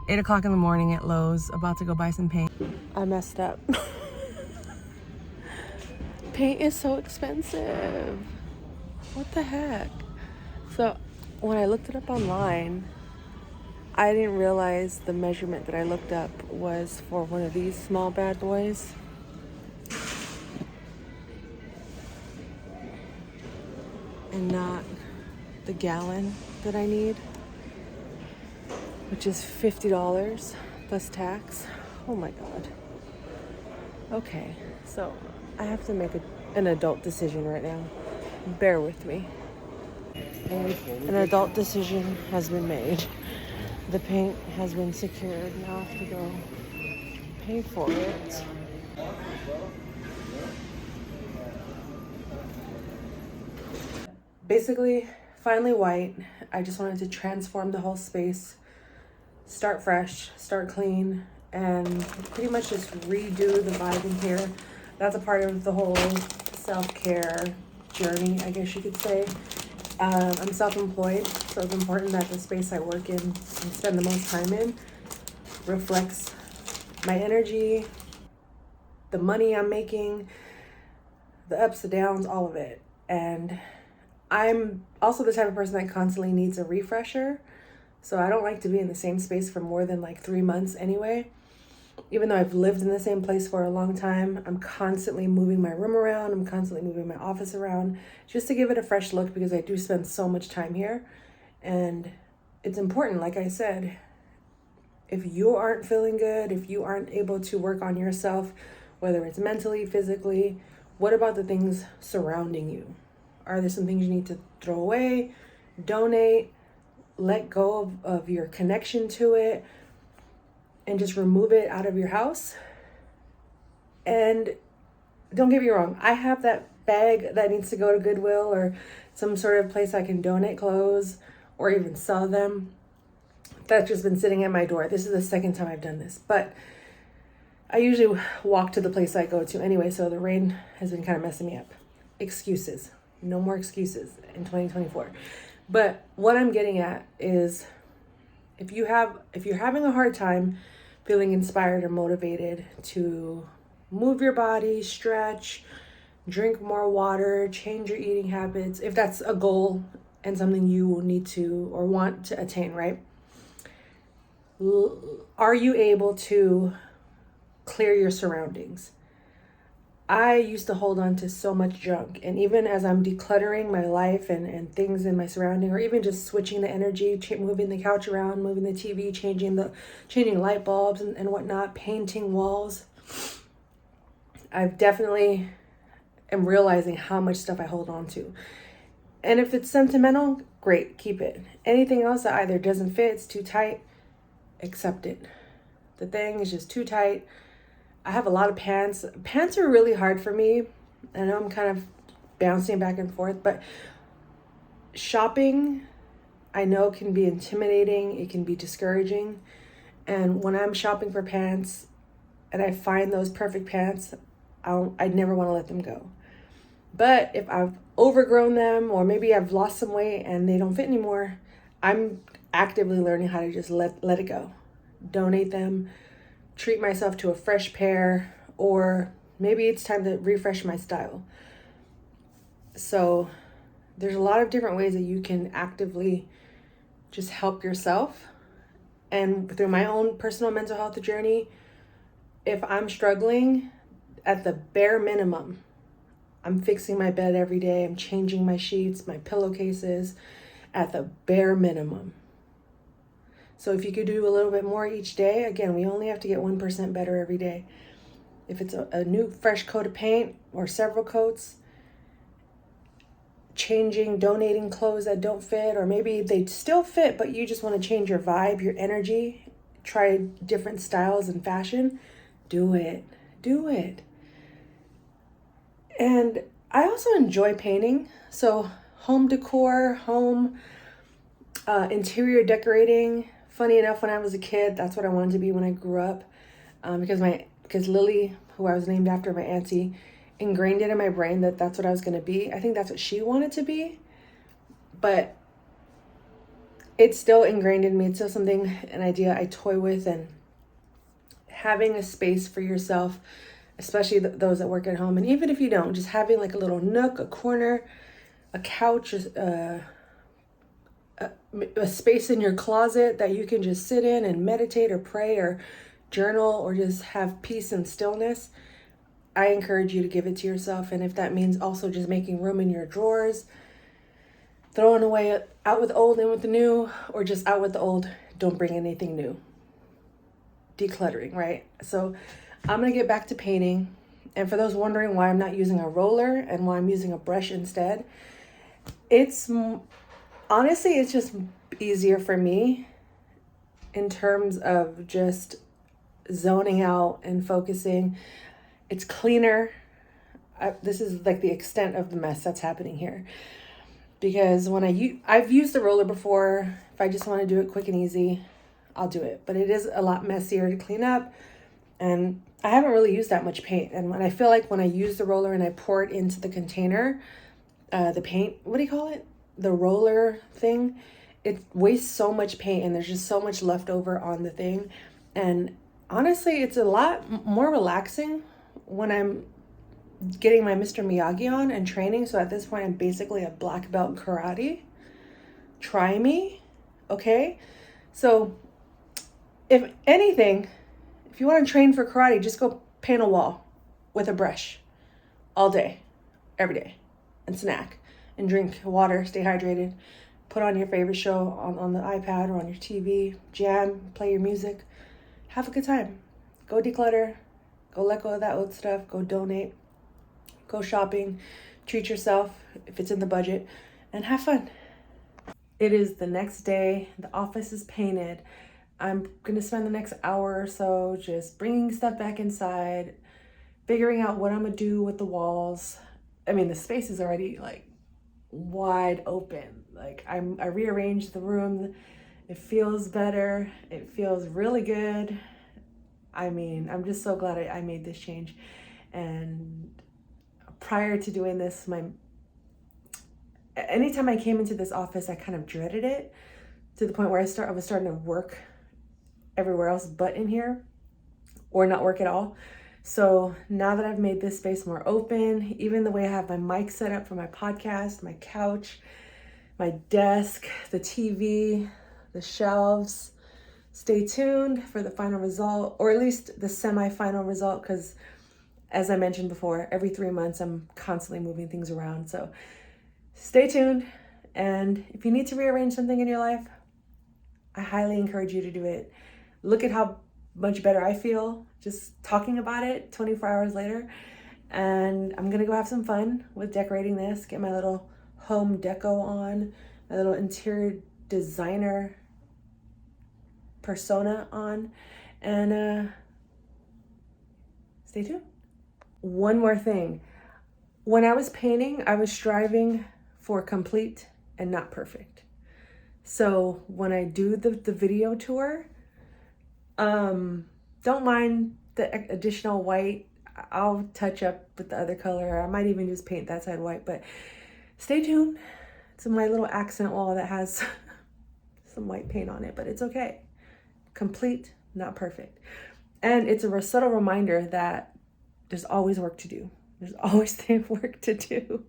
8 o'clock in the morning at Lowe's, about to go buy some paint. I messed up. Paint is so expensive. What the heck? So when I looked it up online, I didn't realize the measurement that I looked up was for one of these small bad boys. And not the gallon that I need, which is $50 plus tax. Oh my God. Okay, so I have to make an adult decision right now. Bear with me. And an adult decision has been made. The paint has been secured. Now I have to go pay for it. Basically, finally white. I just wanted to transform the whole space, start fresh, start clean, and pretty much just redo the vibe in here. That's a part of the whole self-care journey, I guess you could say. I'm self-employed, so it's important that the space I work in and spend the most time in reflects my energy, the money I'm making, the ups, the downs, all of it. And I'm also the type of person that constantly needs a refresher. So I don't like to be in the same space for more than like 3 months anyway. Even though I've lived in the same place for a long time, I'm constantly moving my room around. I'm constantly moving my office around just to give it a fresh look, because I do spend so much time here. And it's important, like I said, if you aren't feeling good, if you aren't able to work on yourself, whether it's mentally, physically, what about the things surrounding you? Are there some things you need to throw away, donate, let go of your connection to it, and just remove it out of your house? And don't get me wrong, I have that bag that needs to go to Goodwill or some sort of place I can donate clothes or even sell them. That's just been sitting at my door. This is the second time I've done this, but I usually walk to the place I go to anyway, so the rain has been kind of messing me up. Excuses. No more excuses in 2024. But what I'm getting at is, if you're having a hard time feeling inspired or motivated to move your body, stretch, drink more water, change your eating habits, if that's a goal and something you will need to or want to attain, right? Are you able to clear your surroundings? I used to hold on to so much junk, and even as I'm decluttering my life and things in my surrounding, or even just switching the energy, moving the couch around, moving the TV, changing light bulbs and whatnot, painting walls, I've definitely am realizing how much stuff I hold on to. And if it's sentimental, great, keep it. Anything else that either doesn't fit, it's too tight, accept it. The thing is just too tight. I have a lot of pants. Pants are really hard for me. I know I'm kind of bouncing back and forth, but shopping, I know, can be intimidating. It can be discouraging. And when I'm shopping for pants and I find those perfect pants, I never want to let them go. But if I've overgrown them, or maybe I've lost some weight and they don't fit anymore, I'm actively learning how to just let it go. Donate them, treat myself to a fresh pair, or maybe it's time to refresh my style. So there's a lot of different ways that you can actively just help yourself. And through my own personal mental health journey, if I'm struggling, at the bare minimum, I'm fixing my bed every day. I'm changing my sheets, my pillowcases, at the bare minimum. So if you could do a little bit more each day, again, we only have to get 1% better every day. If it's a new fresh coat of paint or several coats, donating clothes that don't fit, or maybe they still fit, but you just want to change your vibe, your energy, try different styles and fashion, do it. And I also enjoy painting. So home decor, interior decorating. Funny enough, when I was a kid, that's what I wanted to be when I grew up. Because Lily, who I was named after, my auntie, ingrained it in my brain that that's what I was going to be. I think that's what she wanted to be. But it's still ingrained in me. It's still something, an idea I toy with, and having a space for yourself, especially those that work at home. And even if you don't, just having like a little nook, a corner, a couch, a space in your closet that you can just sit in and meditate or pray or journal or just have peace and stillness. I encourage you to give it to yourself. And if that means also just making room in your drawers, throwing away out with the old, in with the new, or just out with the old, don't bring anything new. Decluttering, right? So I'm going to get back to painting. And for those wondering why I'm not using a roller and why I'm using a brush instead, it's honestly, it's just easier for me in terms of just zoning out and focusing. It's cleaner. This is like the extent of the mess that's happening here. Because when I've used the roller before, if I just want to do it quick and easy, I'll do it. But it is a lot messier to clean up. And I haven't really used that much paint. And when I feel like when I use the roller and I pour it into the container, the paint, what do you call it? The roller thing, it wastes so much paint and there's just so much left over on the thing. And honestly, it's a lot more relaxing when I'm getting my Mr. Miyagi on and training. So at this point, I'm basically a black belt in karate. Try me, okay? So if anything, if you want to train for karate, just go paint a wall with a brush all day, every day, and snack and drink water, stay hydrated, put on your favorite show on the iPad or on your TV, jam, play your music, have a good time. Go declutter, go let go of that old stuff, go donate, go shopping, treat yourself if it's in the budget, and have fun. It is the next day, the office is painted. I'm going to spend the next hour or so just bringing stuff back inside, figuring out what I'm going to do with the walls. I mean, the space is already like wide open. Like I rearranged the room. It feels better. It feels really good. I mean, I'm just so glad I made this change. And prior to doing this, anytime I came into this office, I kind of dreaded it to the point where I was starting to work everywhere else but in here, or not work at all. So now that I've made this space more open, even the way I have my mic set up for my podcast, my couch, my desk, the TV, the shelves, stay tuned for the final result, or at least the semi-final result, because as I mentioned before, every 3 months I'm constantly moving things around. So stay tuned. And if you need to rearrange something in your life, I highly encourage you to do it. Look at how much better I feel just talking about it 24 hours later. And I'm gonna go have some fun with decorating this, get my little home deco on, my little interior designer persona on, and stay tuned. One more thing. When I was painting, I was striving for complete and not perfect. So when I do the video tour, don't mind the additional white. I'll touch up with the other color. I might even just paint that side white, but stay tuned to my little accent wall that has some white paint on it, but it's okay. Complete, not perfect. And it's a subtle reminder that there's always work to do. There's always work to do.